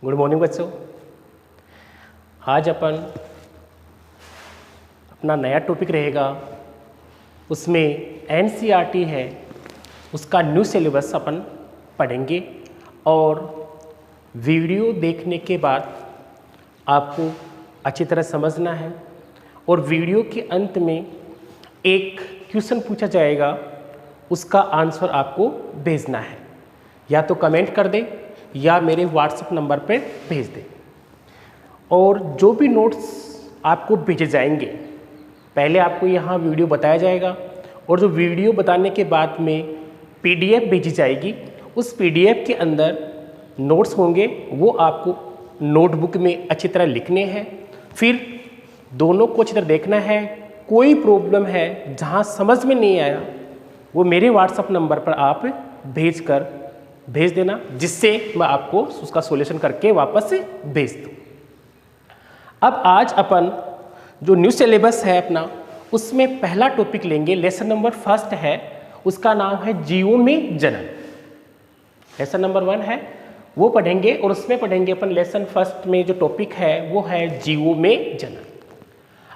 Good morning बच्चों। आज अपन अपना नया टॉपिक रहेगा, उसमें एनसीईआरटी है उसका न्यू सिलेबस अपन पढ़ेंगे और वीडियो देखने के बाद आपको अच्छी तरह समझना है और वीडियो के अंत में एक क्वेश्चन पूछा जाएगा, उसका आंसर आपको भेजना है। या तो कमेंट कर दे या मेरे व्हाट्सएप नंबर पे भेज दे। और जो भी नोट्स आपको भेजे जाएंगे, पहले आपको यहाँ वीडियो बताया जाएगा और जो वीडियो बताने के बाद में पीडीएफ भेजी जाएगी, उस पीडीएफ के अंदर नोट्स होंगे, वो आपको नोटबुक में अच्छी तरह लिखने हैं। फिर दोनों को अच्छी तरह देखना है। कोई प्रॉब्लम है, जहाँ समझ में नहीं आया, वो मेरे व्हाट्सएप नंबर पर आप भेज देना, जिससे मैं आपको उसका सॉल्यूशन करके वापस से भेज दूँ। अब आज अपन जो न्यू सिलेबस है अपना, उसमें पहला टॉपिक लेंगे, लेसन नंबर फर्स्ट है, उसका नाम है जीवों में जनन। लेसन नंबर 1 है, वो पढ़ेंगे और उसमें पढ़ेंगे अपन लेसन फर्स्ट में जो टॉपिक है वो है जीवों में जनन।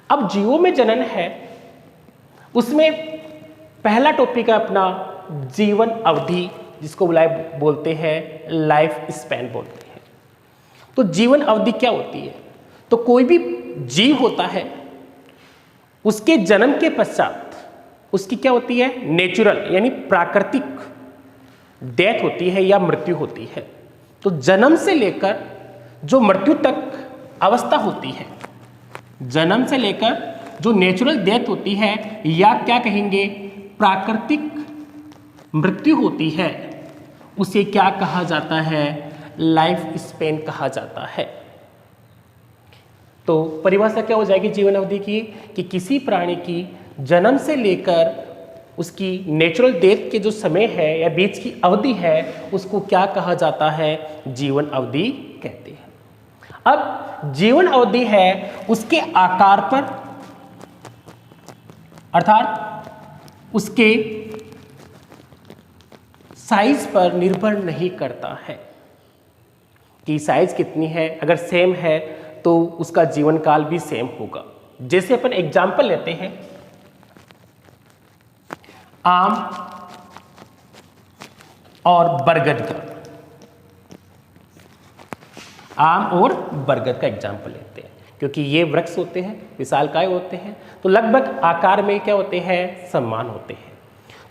अब जीवों में जनन है, उसमें पहला टॉपिक है अपना जीवन अवधि, जिसको बोलते हैं लाइफ स्पैन बोलते हैं। तो जीवन अवधि क्या होती है? तो कोई भी जीव होता है, उसके जन्म के पश्चात उसकी क्या होती है? नेचुरल यानी प्राकृतिक डेथ होती है या मृत्यु होती है। तो जन्म से लेकर जो मृत्यु तक अवस्था होती है, जन्म से लेकर जो नेचुरल डेथ होती है या क्या कहेंगे प्राकृतिक मृत्यु होती है, उसे क्या कहा जाता है? लाइफ स्पैन कहा जाता है। तो परिभाषा क्या हो जाएगी जीवन अवधि की? कि किसी प्राणी की जन्म से लेकर उसकी नेचुरल डेथ के जो समय है या बीच की अवधि है, उसको क्या कहा जाता है? जीवन अवधि कहते हैं। अब जीवन अवधि है उसके आकार पर, अर्थात उसके साइज पर निर्भर नहीं करता है कि साइज कितनी है। अगर सेम है तो उसका जीवन काल भी सेम होगा। जैसे अपन एग्जाम्पल लेते हैं, आम और बरगद का। आम और बरगद का एग्जाम्पल लेते हैं, क्योंकि ये वृक्ष होते हैं, विशालकाय होते हैं, तो लगभग आकार में क्या होते हैं? समान होते हैं।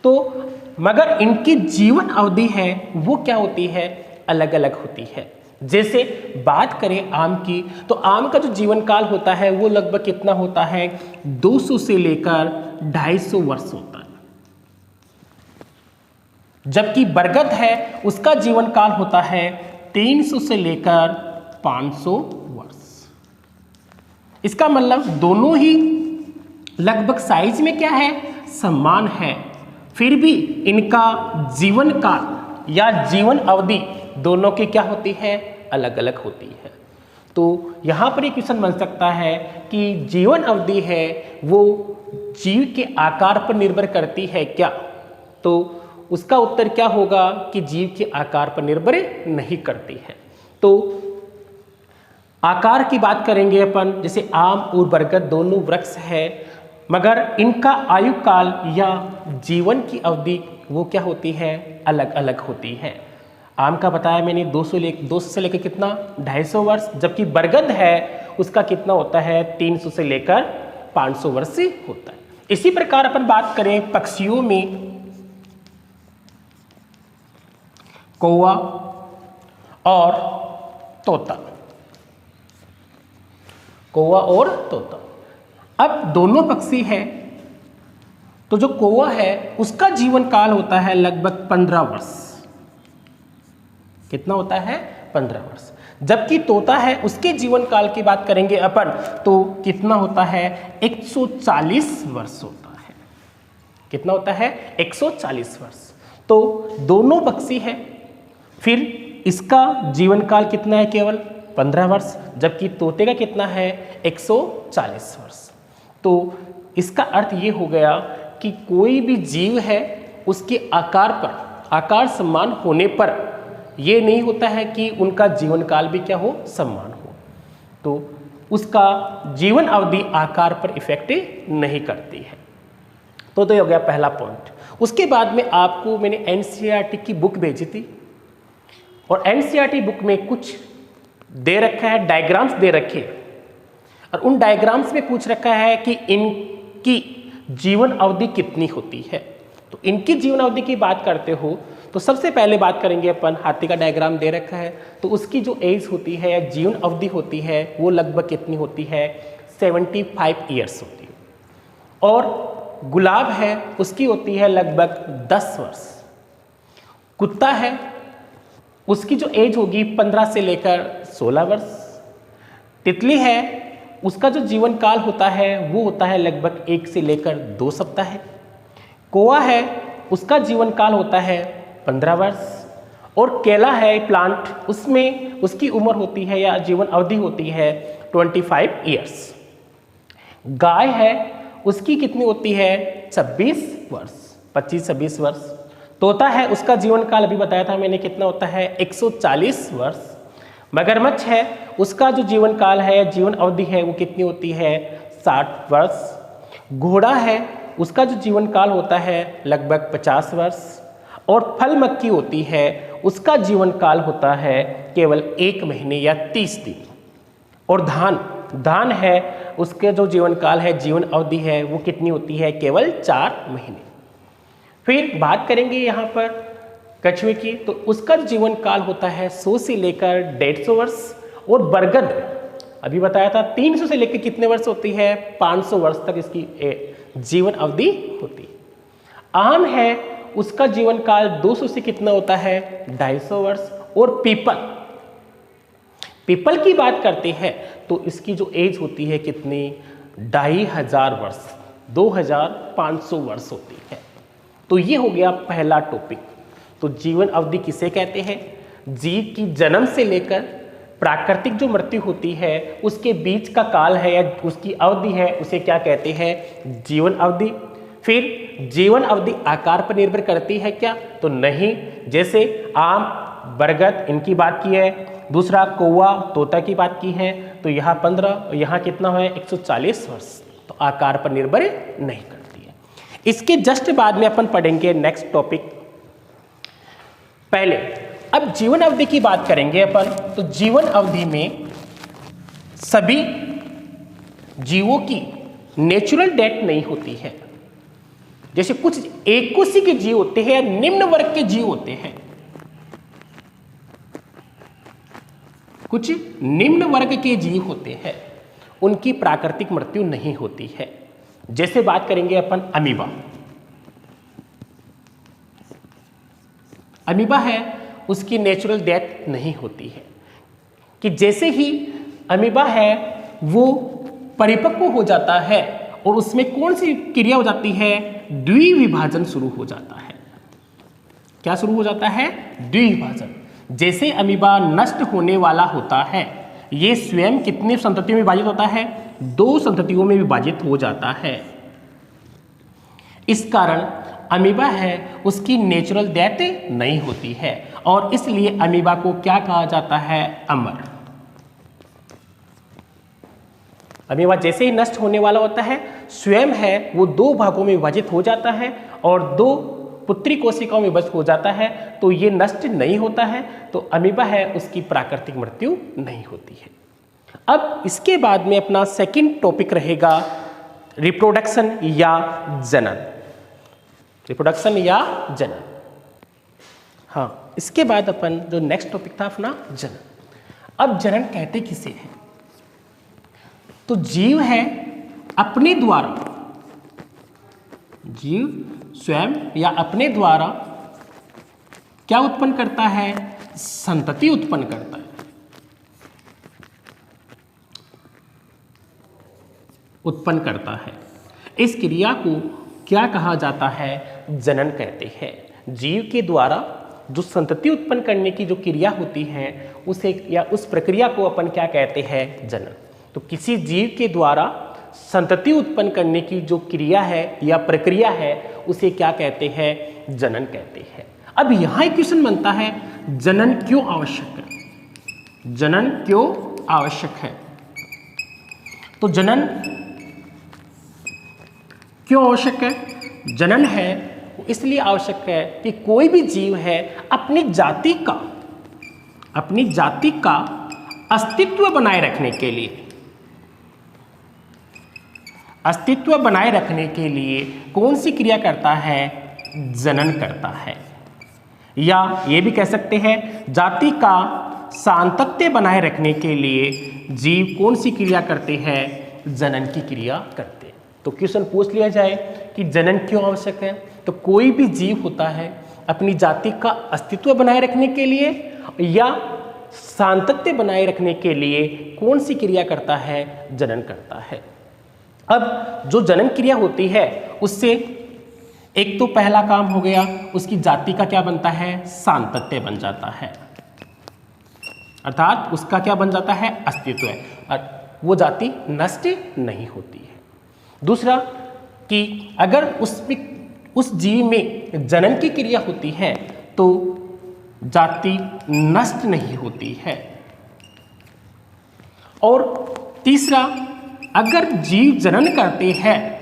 तो मगर इनकी जीवन अवधि है वो क्या होती है? अलग अलग होती है। जैसे बात करें आम की, तो आम का जो जीवन काल होता है वो लगभग कितना होता है? 200 से लेकर 250 वर्ष होता है। जबकि बरगद है उसका जीवन काल होता है 300 से लेकर 500 वर्ष। इसका मतलब दोनों ही लगभग साइज में क्या है? समान है, फिर भी इनका जीवन काल या जीवन अवधि दोनों की क्या होती है? अलग अलग होती है। तो यहाँ पर एक क्वेश्चन बन सकता है कि जीवन अवधि है वो जीव के आकार पर निर्भर करती है क्या? तो उसका उत्तर क्या होगा कि जीव के आकार पर निर्भर नहीं करती है। तो आकार की बात करेंगे अपन, जैसे आम और बरगद दोनों वृक्ष है, मगर इनका आयु काल या जीवन की अवधि वो क्या होती है? अलग अलग होती है। आम का बताया मैंने 200 से लेकर कितना? 250 वर्ष, जबकि बरगद है उसका कितना होता है? 300 से लेकर 500 वर्ष से होता है। इसी प्रकार अपन बात करें पक्षियों में, कौवा और तोता। कौवा और तोता, अब दोनों पक्षी है, तो जो कौवा है उसका जीवन काल होता है लगभग 15 वर्ष। कितना होता है? 15 वर्ष। जबकि तोता है उसके जीवन काल की बात करेंगे अपन, तो कितना होता है? 140 वर्ष होता है। कितना होता है? 140 वर्ष। तो दोनों पक्षी है, फिर इसका जीवन काल कितना है? केवल 15 वर्ष, जबकि तोते का कितना है? 140 वर्ष। तो इसका अर्थ ये हो गया कि कोई भी जीव है उसके आकार पर, आकार समान होने पर ये नहीं होता है कि उनका जीवन काल भी क्या हो, समान हो, तो उसका जीवन अवधि आकार पर इफेक्ट नहीं करती है। तो ये हो गया पहला पॉइंट। उसके बाद में आपको मैंने एनसीईआरटी की बुक भेजी थी और एनसीईआरटी बुक में कुछ दे रखा है, डायग्राम्स दे रखे, और उन डायग्राम्स में पूछ रखा है कि इनकी जीवन अवधि कितनी होती है। तो इनकी जीवन अवधि की बात करते हो तो सबसे पहले बात करेंगे अपन, हाथी का डायग्राम दे रखा है, तो उसकी जो एज होती है या जीवन अवधि होती है वो लगभग कितनी होती है, 75 ईयर्स होती है। और गुलाब है उसकी होती है लगभग 10 वर्ष। कुत्ता है उसकी जो एज होगी 15 से लेकर 16 वर्ष। तितली है उसका जो जीवन काल होता है वो होता है लगभग 1 से लेकर 2 सप्ताह। कौवा है उसका जीवन काल होता है 15 वर्ष। और केला है प्लांट, उसमें उसकी उम्र होती है या जीवन अवधि होती है 25 ईयर्स। गाय है उसकी कितनी होती है 26 वर्ष, 25-26 वर्ष। तोता है उसका जीवन काल अभी बताया था मैंने कितना होता है 140 वर्ष। मगरमच्छ है उसका जो जीवन काल है, जीवन अवधि है वो कितनी होती है 60 वर्ष। घोड़ा है उसका जो जीवन काल होता है लगभग 50 वर्ष। और फल मक्खी होती है उसका जीवन काल होता है केवल 1 महीने या 30 दिन। और धान है उसके जो जीवन काल है, जीवन अवधि है वो कितनी होती है केवल 4 महीने। फिर बात करेंगे यहाँ पर कछुए की, तो उसका जीवन काल होता है 100 से लेकर 150 वर्ष। और बरगद अभी बताया था 300 से लेकर कितने वर्ष होती है, 500 वर्ष तक इसकी जीवन अवधि होती है। आम है उसका जीवन काल 200 से कितना होता है 250 वर्ष। और पीपल की बात करते हैं तो इसकी जो एज होती है कितनी 2500 वर्ष, 2500 वर्ष होती है। तो ये हो गया पहला टॉपिक। तो जीवन अवधि किसे कहते हैं, जीव की जन्म से लेकर प्राकृतिक जो मृत्यु होती है उसके बीच का काल है या उसकी अवधि है, उसे क्या कहते हैं जीवन अवधि। फिर जीवन अवधि आकार पर निर्भर करती है क्या, तो नहीं। जैसे आम, बरगद इनकी बात की है, दूसरा कौवा, तोता की बात की है, तो यहाँ 15 और यहाँ कितना है 140 वर्ष। तो आकार पर निर्भर नहीं करती है। इसके जस्ट बाद में अपन पढ़ेंगे नेक्स्ट टॉपिक। पहले अब जीवन अवधि की बात करेंगे अपन। तो जीवन अवधि में सभी जीवों की नेचुरल डेथ नहीं होती है। जैसे कुछ एककोषी के जीव होते हैं या निम्न वर्ग के जीव होते हैं, कुछ निम्न वर्ग के जीव होते हैं, उनकी प्राकृतिक मृत्यु नहीं होती है। जैसे बात करेंगे अपन अमीबा। अमीबा है उसकी नेचुरल डेथ नहीं होती है, कि जैसे ही अमीबा है वो परिपक्व हो जाता है और उसमें कौन सी क्रिया हो जाती है, द्विविभाजन शुरू हो जाता है। क्या शुरू हो जाता है, द्विविभाजन। जैसे अमीबा नष्ट होने वाला होता है, ये स्वयं कितने संततियों में विभाजित होता है, 2 संततियों में विभाजित हो जाता है। इस कारण अमीबा है उसकी नेचुरल डेथ नहीं होती है और इसलिए अमीबा को क्या कहा जाता है, अमर। अमीबा जैसे ही नष्ट होने वाला होता है, स्वयं है वो 2 भागों में विभाजित हो जाता है और 2 पुत्री कोशिकाओं में विभाजित हो जाता है, तो ये नष्ट नहीं होता है। तो अमीबा है उसकी प्राकृतिक मृत्यु नहीं होती है। अब इसके बाद में अपना सेकंड टॉपिक रहेगा रिप्रोडक्शन या जनन। रिप्रोडक्शन या जनन, हाँ। इसके बाद अपन जो नेक्स्ट टॉपिक था अपना जनन। अब जनन कहते किसे हैं, तो जीव है अपने द्वारा, जीव स्वयं या अपने द्वारा क्या उत्पन्न करता है, संतति उत्पन्न करता है। उत्पन्न करता है। इस क्रिया को क्या कहा जाता है, जनन कहते हैं। जीव के द्वारा जो संतति उत्पन्न करने की जो क्रिया होती है उसे या उस प्रक्रिया को अपन क्या कहते हैं, जनन। तो किसी जीव के द्वारा संतति उत्पन्न करने की जो क्रिया है या प्रक्रिया है उसे क्या कहते हैं, जनन कहते हैं। अब यहां एक क्वेश्चन बनता है, जनन क्यों आवश्यक है? जनन क्यों आवश्यक है? तो जनन क्यों आवश्यक है? जनन है इसलिए आवश्यक है कि कोई भी जीव है अपनी जाति का अस्तित्व बनाए रखने के लिए, अस्तित्व बनाए रखने के लिए कौन सी क्रिया करता है? जनन करता है। या ये भी कह सकते हैं जाति का सांतत्य बनाए रखने के लिए जीव कौन सी क्रिया करते हैं? जनन की क्रिया करते हैं। तो क्वेश्चन पूछ लिया जाए कि जनन क्यों आवश्यक है, तो कोई भी जीव होता है अपनी जाति का अस्तित्व बनाए रखने के लिए या सांतत्य बनाए रखने के लिए कौन सी क्रिया करता है? जनन करता है। अब जो जनन क्रिया होती है उससे एक तो पहला काम हो गया, उसकी जाति का क्या बनता है? सांतत्य बन जाता है, अर्थात उसका क्या बन जाता है? अस्तित्व है, और वो जाति नष्ट नहीं होती है। दूसरा कि अगर उस जीव में जनन की क्रिया होती है तो जाति नष्ट नहीं होती है। और तीसरा, अगर जीव जनन करते हैं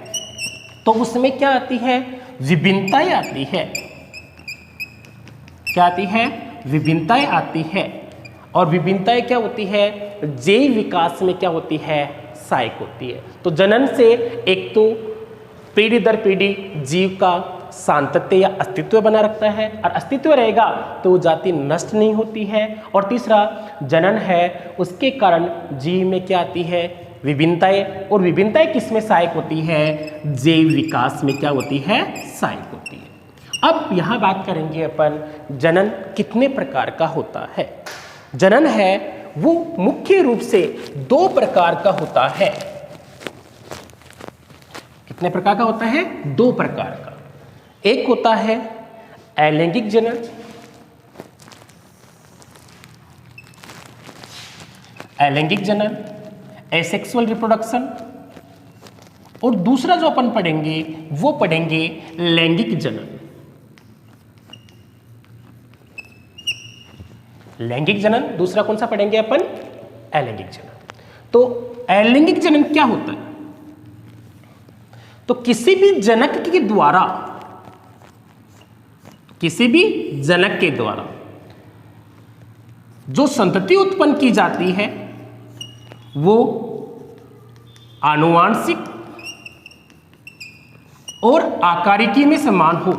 तो उसमें क्या आती है? विभिन्नताएं आती है। क्या आती है? विभिन्नताएं आती है। और विभिन्नताएं क्या होती है? जैव विकास में क्या होती है? सहायक होती है। तो जनन से एक तो पीढ़ी दर पीढ़ी जीव का सांतत्य या अस्तित्व बना रखता है, और अस्तित्व रहेगा तो वो जाति नष्ट नहीं होती है। और तीसरा, जनन है उसके कारण जीव में क्या आती है? विभिन्नताएं। और विभिन्नताएं किस में सहायक होती है? जैव विकास में क्या होती है? सहायक होती है। अब यहाँ बात करेंगे अपन जनन कितने प्रकार का होता है। जनन है वो मुख्य रूप से 2 प्रकार का होता है। कितने प्रकार का होता है? 2 प्रकार का। एक होता है अलैंगिक जनन, अलैंगिक जनन, एसेक्सुअल रिप्रोडक्शन, और दूसरा जो अपन पढ़ेंगे वो पढ़ेंगे लैंगिक जनन। लैंगिक जनन, दूसरा कौन सा पढ़ेंगे अपन? अलैंगिक जनन। तो अलैंगिक जनन क्या होता है? तो किसी भी जनक के द्वारा, किसी भी जनक के द्वारा जो संतति उत्पन्न की जाती है वो आनुवांशिक और आकारिकी में समान हो।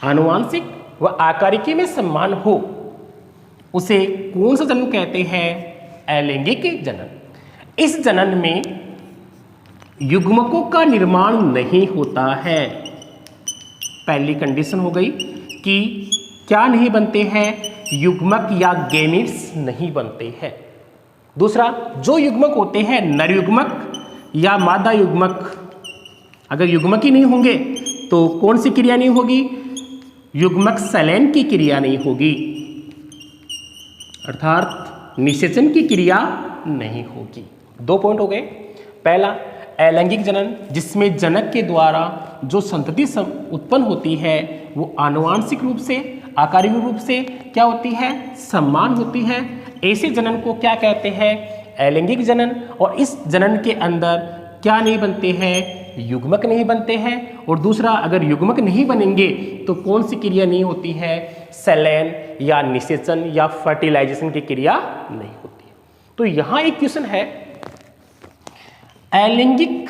आनुवांशिक व आकारिकी में समान हो, उसे कौन सा जनन कहते हैं? अलैंगिक जनन। इस जनन में युग्मकों का निर्माण नहीं होता है। पहली कंडीशन हो गई कि क्या नहीं बनते हैं? युग्मक या गैमीट्स नहीं बनते हैं। दूसरा, जो युग्मक होते हैं नर युग्मक या मादा युग्मक, अगर युग्मक ही नहीं होंगे तो कौन सी क्रिया नहीं होगी? युग्मक सैलन की क्रिया नहीं होगी, अर्थात निषेचन की क्रिया नहीं होगी। 2 पॉइंट हो गए। पहला अलैंगिक जनन, जिसमें जनक के द्वारा जो संतति उत्पन्न होती है वो आनुवांशिक रूप से, आकारिक रूप से क्या होती है? समान होती है। ऐसे जनन को क्या कहते हैं? अलैंगिक जनन। और इस जनन के अंदर क्या नहीं बनते हैं? युग्मक नहीं बनते हैं। और दूसरा, अगर युग्मक नहीं बनेंगे तो कौन सी क्रिया नहीं होती है? सैलन या निषेचन या फर्टिलाइजेशन की क्रिया नहीं होती है। तो यहां एक क्वेश्चन है, अलैंगिक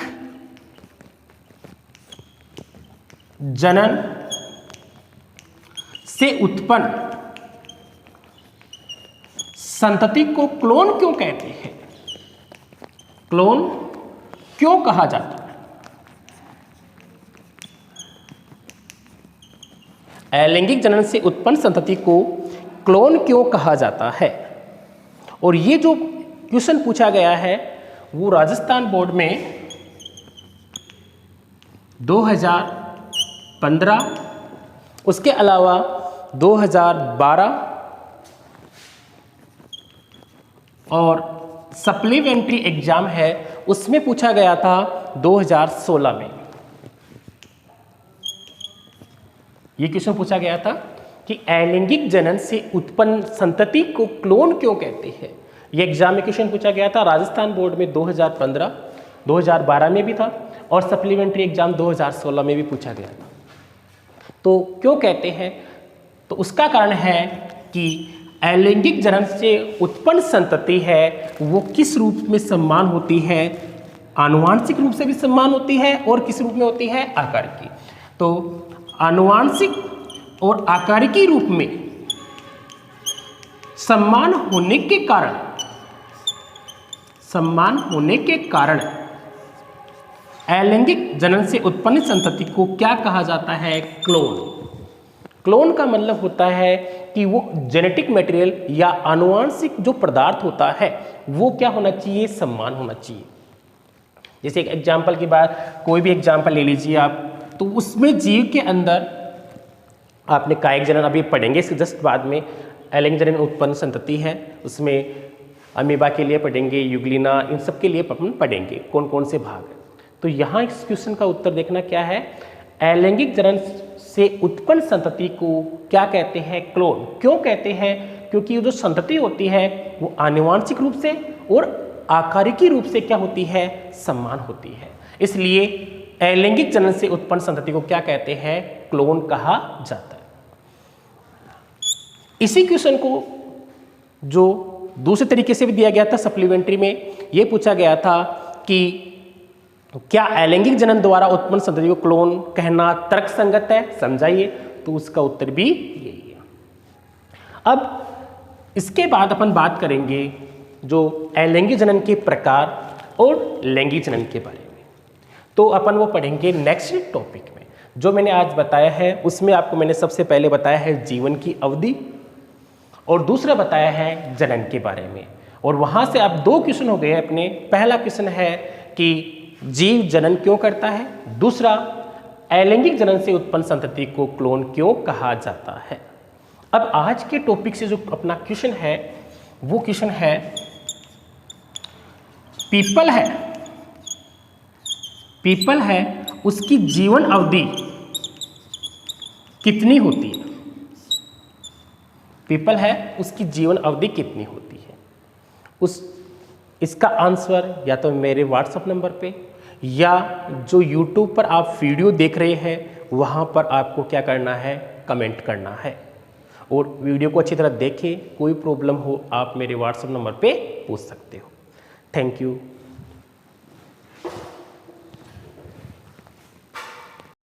जनन से उत्पन्न संतति को क्लोन क्यों कहते हैं? क्लोन क्यों कहा जाता है? अलैंगिक जनन से उत्पन्न संतति को क्लोन क्यों कहा जाता है? और ये जो क्वेश्चन पूछा गया है वो राजस्थान बोर्ड में 2015, उसके अलावा 2012 और सप्लीमेंट्री एग्जाम है उसमें पूछा गया था 2016 में। ये क्वेश्चन पूछा गया था कि अलैंगिक जनन से उत्पन्न संतति को क्लोन क्यों कहते हैं। ये एग्जाम में क्वेश्चन पूछा गया था, राजस्थान बोर्ड में 2015, 2012 में भी था और सप्लीमेंट्री एग्जाम 2016 में भी पूछा गया था। तो क्यों कहते हैं, तो उसका कारण है कि अलैंगिक जनन से उत्पन्न संतति है वो किस रूप में सम्मान होती है, आनुवांशिक रूप से भी सम्मान होती है और किस रूप में होती है, आकारिकी। तो आनुवांशिक और आकारिकी रूप में सम्मान होने के कारण अलैंगिक जनन से उत्पन्न संतति को क्या कहा जाता है, क्लोन। क्लोन का मतलब होता है कि वो जेनेटिक मटेरियल या आनुवांशिक जो पदार्थ होता है वो क्या होना चाहिए, सम्मान होना चाहिए। जैसे एक एग्जाम्पल की बात, कोई भी एग्जाम्पल ले लीजिए आप, तो उसमें जीव के अंदर आपने कायिक जनन अभी पढ़ेंगे इसके जस्ट बाद में, अलैंगिक जनन उत्पन्न संतति है, उसमें अमीबा के लिए पढ़ेंगे, यूग्लिना, इन सब के लिए अपन पढ़ेंगे कौन कौन से भाग हैं। तो यहाँ इस क्वेश्चन का उत्तर देखना क्या है, अलैंगिक जनन से उत्पन्न संतति को क्या कहते हैं, क्लोन। क्यों कहते हैं, क्योंकि जो संतति होती है वो आनुवांशिक रूप से और आकारिकी रूप से क्या होती है, सम्मान होती है। इसलिए अलैंगिक जनन से उत्पन्न संतति को क्या कहते हैं, क्लोन कहा जाता है। इसी क्वेश्चन को जो दूसरे तरीके से भी दिया गया था सप्लीमेंट्री में, ये पूछा गया था कि क्या अलैंगिक जनन द्वारा उत्पन्न संतति को क्लोन कहना तर्कसंगत है, समझाइए। तो उसका उत्तर भी यही है। अब इसके बाद अपन बात करेंगे जो अलैंगिक जनन के प्रकार और लैंगिक जनन के बारे में। तो अपन वो पढ़ेंगे नेक्स्ट टॉपिक में। जो मैंने आज बताया है उसमें आपको मैंने सबसे पहले बताया है जीवन की अवधि और दूसरा बताया है जनन के बारे में। और वहाँ से आप दो क्वेश्चन हो गए अपने। पहला क्वेश्चन है कि जीव जनन क्यों करता है, दूसरा अलैंगिक जनन से उत्पन्न संतति को क्लोन क्यों कहा जाता है। अब आज के टॉपिक से जो अपना क्वेश्चन है वो क्वेश्चन है, पीपल है उसकी जीवन अवधि कितनी होती है। पीपल है उसकी जीवन अवधि कितनी होती है। इसका आंसर या तो मेरे व्हाट्सएप नंबर पे या जो यूट्यूब पर आप वीडियो देख रहे हैं वहाँ पर आपको क्या करना है, कमेंट करना है। और वीडियो को अच्छी तरह देखें, कोई प्रॉब्लम हो आप मेरे व्हाट्सएप नंबर पे पूछ सकते हो। Thank you.